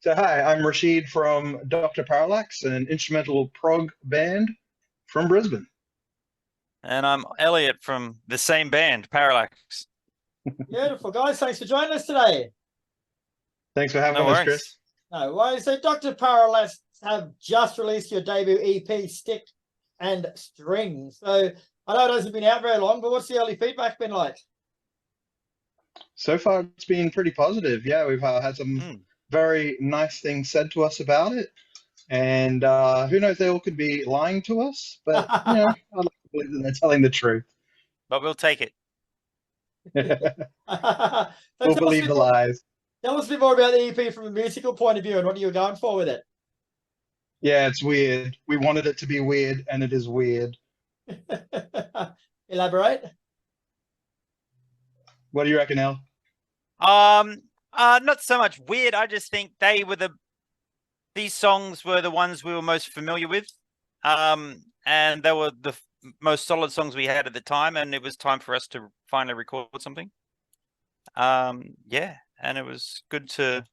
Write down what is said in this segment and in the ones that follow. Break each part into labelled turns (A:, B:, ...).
A: So hi, I'm Rashid from Dr. Parallax, an instrumental prog band from Brisbane.
B: And I'm Elliott from the same band, Parallax.
C: Beautiful, guys. Thanks for joining us today.
A: Thanks for
B: No
A: having us,
B: worries.
A: Kris.
C: No worries. So, Dr. Parallax have just released your debut EP, Stick and String. So, I know it hasn't been out very long, but what's the early feedback been like?
A: So far, it's been pretty positive. Yeah, we've had some very nice things said to us about it, and who knows, they all could be lying to us, but I like to believe that they're telling the truth.
B: But we'll take it.
C: So
A: We'll believe the lies.
C: Tell us a bit more about the EP from a musical point of view and what you were going for with it.
A: Yeah, it's weird. We wanted it to be weird, and it is weird.
C: Elaborate.
A: What do you reckon, El?
B: Not so much weird. I just think these songs were the ones we were most familiar with. And they were the most solid songs we had at the time, and it was time for us to finally record something. Yeah, and it was good to,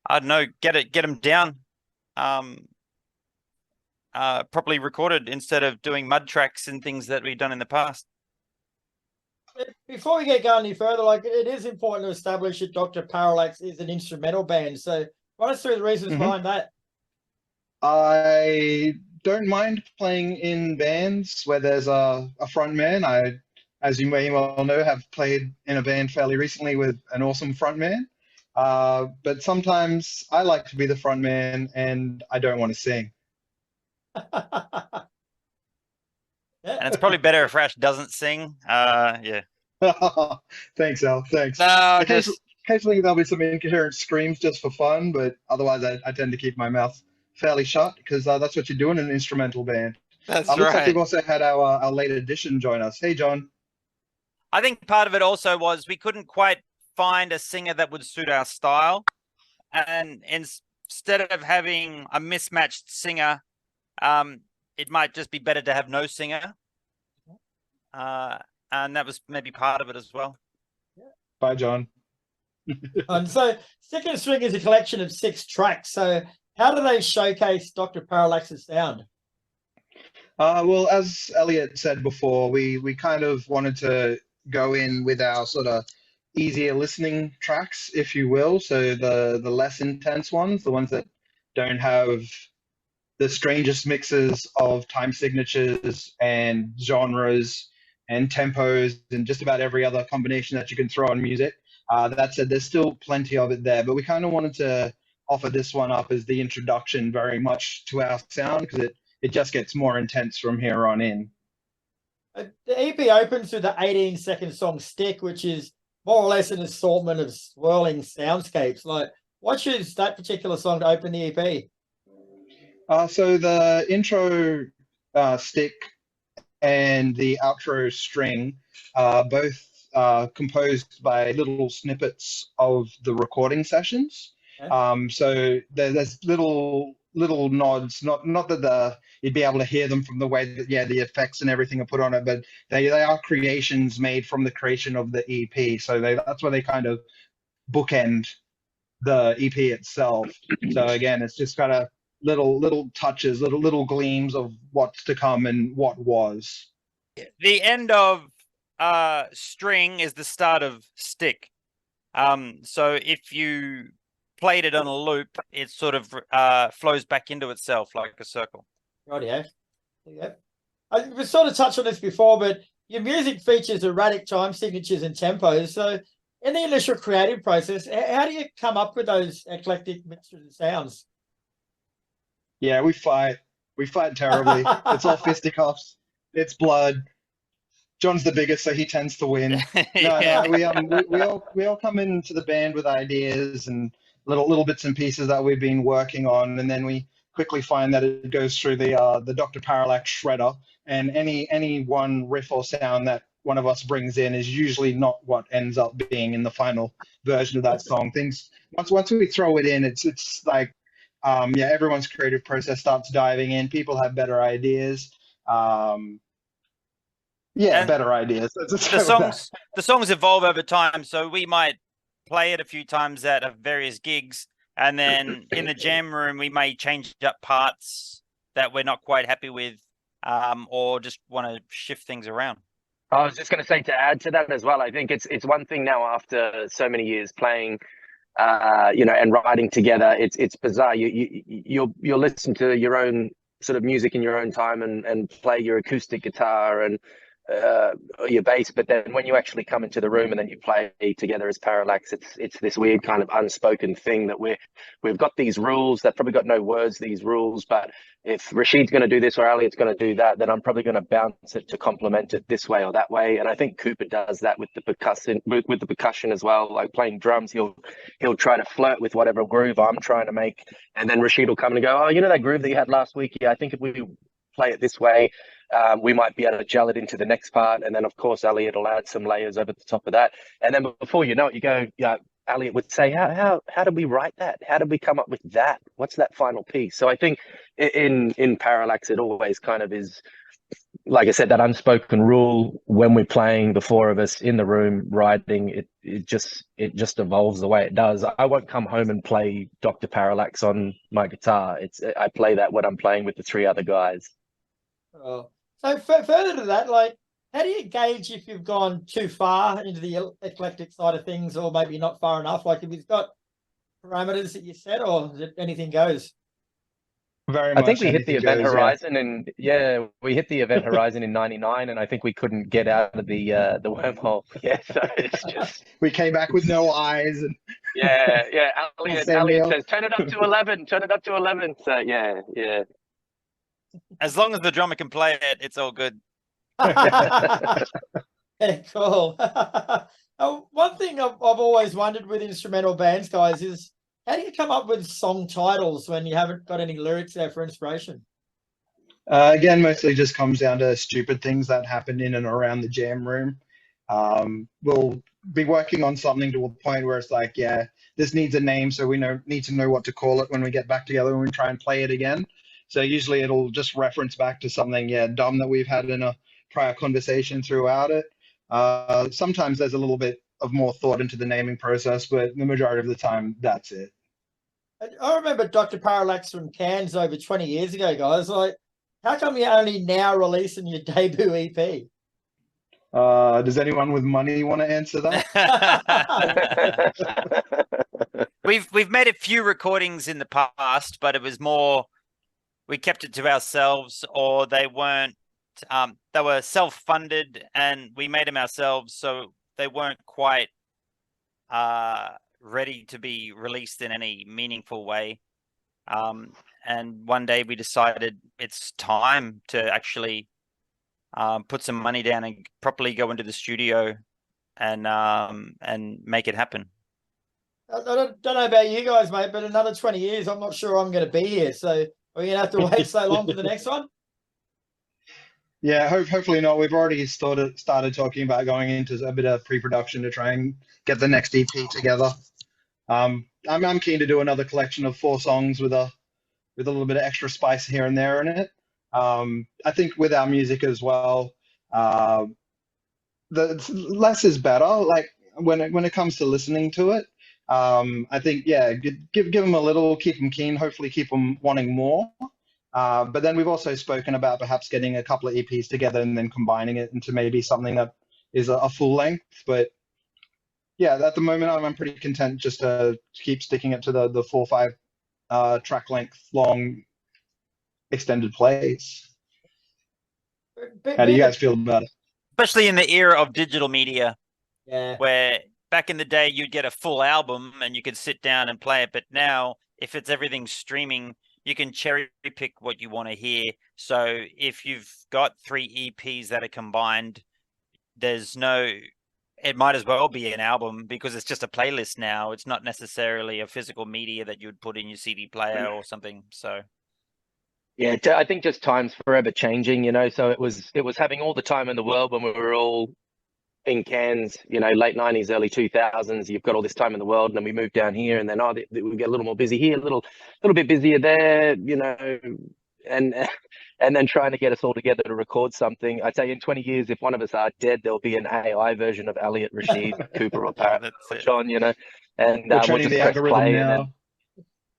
B: I don't know, get them down, properly recorded instead of doing mud tracks and things that we've done in the past.
C: Before we get going any further, it is important to establish that Dr. Parallax is an instrumental band. So run us through the reasons behind that.
A: I don't mind playing in bands where there's a front man. I, as you may well know, have played in a band fairly recently with an awesome front man. But sometimes I like to be the front man and I don't want to sing.
B: And it's probably better if Rash doesn't sing. Yeah.
A: Thanks, Al. Thanks.
B: No,
A: Occasionally there'll be some incoherent screams just for fun, but otherwise I tend to keep my mouth fairly shut because that's what you do in an instrumental band.
B: That's
A: Looks like
B: right.
A: we've also had our late edition join us. Hey, John.
B: I think part of it also was we couldn't quite find a singer that would suit our style. And instead of having a mismatched singer, it might just be better to have no singer. And that was maybe part of it as well.
A: Bye, John.
C: And so Stick and String is a collection of 6 tracks. So how do they showcase Dr. Parallax's sound?
A: Well, as Elliott said before, we kind of wanted to go in with our sort of easier listening tracks, if you will. So the less intense ones, the ones that don't have the strangest mixes of time signatures and genres and tempos and just about every other combination that you can throw on music. That said, there's still plenty of it there, but we kind of wanted to offer this one up as the introduction very much to our sound because it just gets more intense from here on in.
C: The EP opens with the 18-second song Stick, which is more or less an assortment of swirling soundscapes. What choose that particular song to open the EP?
A: So the intro Stick and the outro String both composed by little snippets of the recording sessions. Okay. So there's little nods, not that you'd be able to hear them from the way that the effects and everything are put on it, but they are creations made from the creation of the EP. So that's where they kind of bookend the EP itself. So again, it's just kind of little touches, little gleams of what's to come and what was.
B: The end of String is the start of Stick. So if you played it on a loop, it sort of flows back into itself like a circle.
C: Rightio. Yeah. We've sort of touched on this before, but your music features erratic time signatures and tempos. So in the initial creative process, how do you come up with those eclectic mixtures and sounds?
A: Yeah, we fight terribly. It's all fisticuffs. It's blood. John's the biggest, so he tends to win. No, we all come into the band with ideas and little bits and pieces that we've been working on, and then we quickly find that it goes through the Dr. Parallax shredder, and any one riff or sound that one of us brings in is usually not what ends up being in the final version of that song. Things once we throw it in, it's like everyone's creative process starts diving in. People have better ideas. Better ideas.
B: The songs evolve over time, so we might play it a few times at various gigs, And then in the jam room, we may change up parts that we're not quite happy with, or just want to shift things around.
D: I was just going to say, to add to that as well, I think it's one thing now after so many years playing, and writing together. It's bizarre. You'll listen to your own sort of music in your own time and play your acoustic guitar and your bass, but then when you actually come into the room and then you play together as Parallax, it's this weird kind of unspoken thing that we've got these rules that probably got no words, these rules, but if Rashid's going to do this or Elliott's going to do that, then I'm probably going to bounce it to complement it this way or that way. And I think Cooper does that with the percussion as well. Like playing drums, he'll try to flirt with whatever groove I'm trying to make, and then Rashid will come and go, oh, you know that groove that you had last week? Yeah, I think if we play it this way, we might be able to gel it into the next part. And then of course Elliott will add some layers over the top of that, and then before you know it, you go, yeah, Elliott would say, how did we write that? How did we come up with that? What's that final piece? So I think in Parallax, it always kind of is, like I said, that unspoken rule when we're playing, the four of us in the room writing, it just evolves the way it does. I won't come home and play Dr. Parallax on my guitar. I play that when I'm playing with the three other guys.
C: Oh. So further to that, like, how do you gauge if you've gone too far into the eclectic side of things, or maybe not far enough? Like, if you've got parameters that you set, or is it anything goes?
A: Very
D: I
A: much
D: think we hit the
A: anything
D: event
A: goes,
D: horizon, and we hit the event horizon in '99, and I think we couldn't get out of the wormhole. Yeah, so it's just
A: we came back with no eyes. And
D: yeah. Elliott
A: Samuel.
D: says, turn it up to 11. Turn it up to 11. So yeah.
B: As long as the drummer can play it, it's all good.
C: Yeah, cool. One thing I've always wondered with instrumental bands, guys, is how do you come up with song titles when you haven't got any lyrics there for inspiration?
A: Again, mostly just comes down to stupid things that happen in and around the jam room. We'll be working on something to a point where it's like, yeah, this needs a name, so we need to know what to call it when we get back together and we try and play it again. So usually it'll just reference back to something, dumb that we've had in a prior conversation throughout it. Sometimes there's a little bit of more thought into the naming process, but the majority of the time, that's it.
C: I remember Dr. Parallax from Cairns over 20 years ago, guys. Like, how come you're only now releasing your debut EP?
A: Does anyone with money want to answer that?
B: We've made a few recordings in the past, but it was more, we kept it to ourselves, or they weren't, they were self-funded and we made them ourselves, so they weren't quite ready to be released in any meaningful way. And one day we decided it's time to actually put some money down and properly go into the studio and make it happen.
C: I don't know about you guys, mate, but another 20 years, I'm not sure I'm going to be here. So are we going to have to wait so long for the next one?
A: Yeah, hopefully not. We've already started talking about going into a bit of pre-production to try and get the next EP together. I'm keen to do another collection of 4 songs with a little bit of extra spice here and there in it. I think with our music as well, the less is better. Like when it comes to listening to it, I think give them a little, keep them keen, hopefully keep them wanting more. But then we've also spoken about perhaps getting a couple of EPs together and then combining it into maybe something that is a full length. But yeah, at the moment I'm pretty content just to keep sticking it to the 4 or 5 track length long extended plays. How do you guys feel about it?
B: Especially in the era of digital media,
C: Yeah.
B: where back in the day you'd get a full album and you could sit down and play it, but now if it's everything streaming, you can cherry pick what you want to hear. So if you've got 3 EPs that are combined, it might as well be an album because it's just a playlist now. It's not necessarily a physical media that you would put in your CD player or something. So
D: yeah, I think just time's forever changing, so it was having all the time in the world when we were all in Cairns, late 90s, early 2000s. You've got all this time in the world, and then we moved down here, and then we get a little more busy here, a little bit busier there, and then trying to get us all together to record something. I tell you, in 20 years, if one of us are dead, there'll be an AI version of Elliott, Rashid, Cooper, or Parallax, or John, and we'll just press play. And then,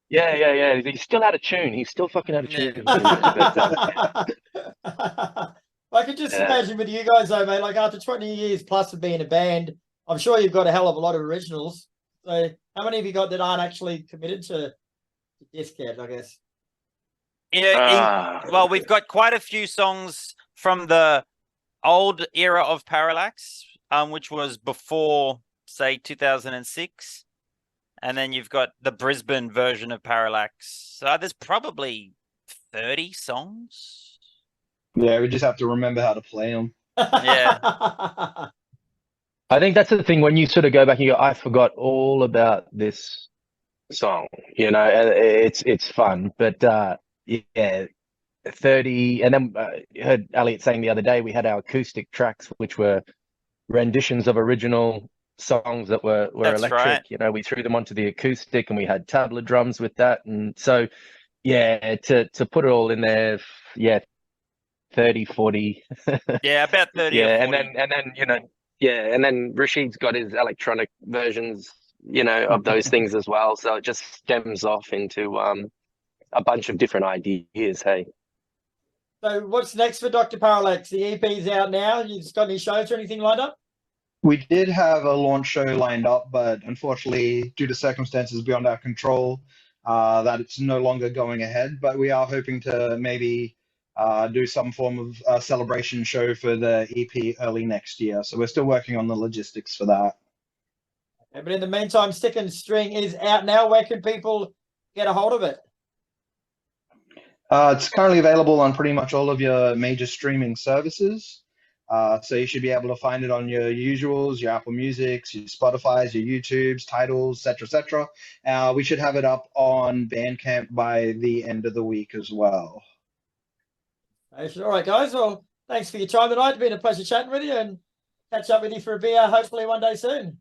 D: Yeah. He's still out of tune. He's still fucking out of
B: Yeah.
D: tune. But,
C: I could just imagine with you guys though, mate, like after 20 years plus of being a band, I'm sure you've got a hell of a lot of originals. So how many have you got that aren't actually committed to disc yet, I guess?
B: Well, we've got quite a few songs from the old era of Parallax, which was before, say, 2006. And then you've got the Brisbane version of Parallax. So there's probably 30 songs.
A: Yeah, we just have to remember how to play them.
B: Yeah.
D: I think that's the thing when you sort of go back and you go, I forgot all about this song, you know, and it's fun, but yeah, 30. And then you heard Elliott saying the other day we had our acoustic tracks, which were renditions of original songs that were
B: That's
D: electric.
B: right.
D: You know, we threw them onto the acoustic and we had tabla drums with that. And so, yeah, to put it all in there, yeah, 30, 40.
B: Yeah, about 30
D: Yeah,
B: or 40.
D: and then you know, yeah, and then Rashid's got his electronic versions, you know, of those things as well. So it just stems off into a bunch of different ideas. Hey,
C: So what's next for Dr. Parallax? The EP's out now. You just got any shows or anything lined up?
A: We did have a launch show lined up, but unfortunately, due to circumstances beyond our control, that it's no longer going ahead. But we are hoping to maybe do some form of celebration show for the EP early next year. So we're still working on the logistics for that.
C: Okay, but in the meantime, Stick and String is out now. Where can people get a hold of it?
A: It's currently available on pretty much all of your major streaming services. So you should be able to find it on your usuals, your Apple Musics, your Spotify's, your YouTubes, titles, etc., etc. We should have it up on Bandcamp by the end of the week as well.
C: All right, guys. Well, thanks for your time tonight. It's been a pleasure chatting with you and catch up with you for a beer, hopefully one day soon.